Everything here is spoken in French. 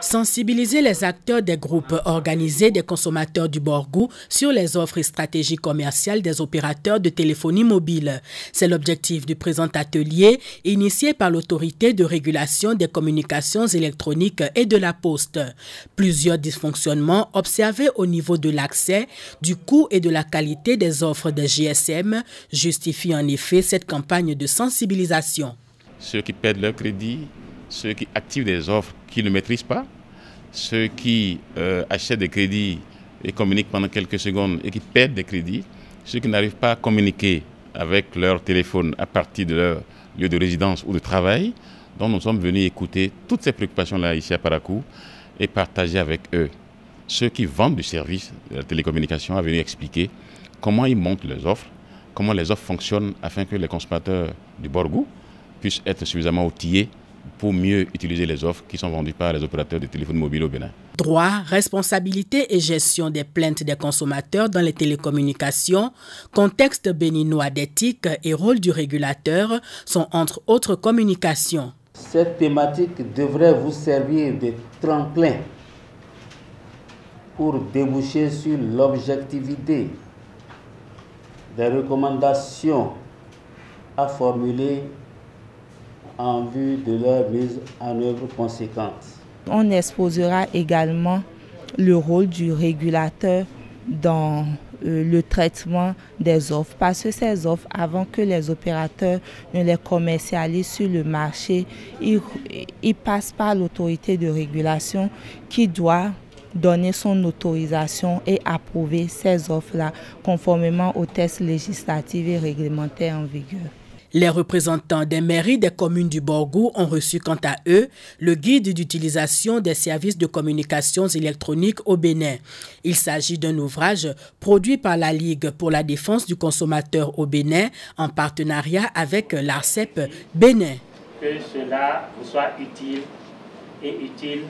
Sensibiliser les acteurs des groupes organisés des consommateurs du Borgou sur les offres et stratégies commerciales des opérateurs de téléphonie mobile. C'est l'objectif du présent atelier initié par l'autorité de régulation des communications électroniques et de la poste. Plusieurs dysfonctionnements observés au niveau de l'accès, du coût et de la qualité des offres de GSM justifient en effet cette campagne de sensibilisation. Ceux qui perdent leur crédit, ceux qui activent des offres qu'ils ne maîtrisent pas, ceux qui achètent des crédits et communiquent pendant quelques secondes et qui perdent des crédits, ceux qui n'arrivent pas à communiquer avec leur téléphone à partir de leur lieu de résidence ou de travail. Donc nous sommes venus écouter toutes ces préoccupations-là ici à Parakou et partager avec eux. Ceux qui vendent du service de la télécommunication à venir expliquer comment ils montent leurs offres, comment les offres fonctionnent afin que les consommateurs du Borgou puissent être suffisamment outillés pour mieux utiliser les offres qui sont vendues par les opérateurs de téléphonie mobile au Bénin. Droit, responsabilité et gestion des plaintes des consommateurs dans les télécommunications, contexte béninois d'éthique et rôle du régulateur sont entre autres communications. Cette thématique devrait vous servir de tremplin pour déboucher sur l'objectivité des recommandations à formuler en vue de leur mise en œuvre conséquente. On exposera également le rôle du régulateur dans le traitement des offres, parce que ces offres, avant que les opérateurs ne les commercialisent sur le marché, ils passent par l'autorité de régulation qui doit donner son autorisation et approuver ces offres-là conformément aux textes législatifs et réglementaires en vigueur. Les représentants des mairies des communes du Borgou ont reçu quant à eux le guide d'utilisation des services de communications électroniques au Bénin. Il s'agit d'un ouvrage produit par la Ligue pour la défense du consommateur au Bénin en partenariat avec l'ARCEP Bénin. Que cela vous soit utile et utile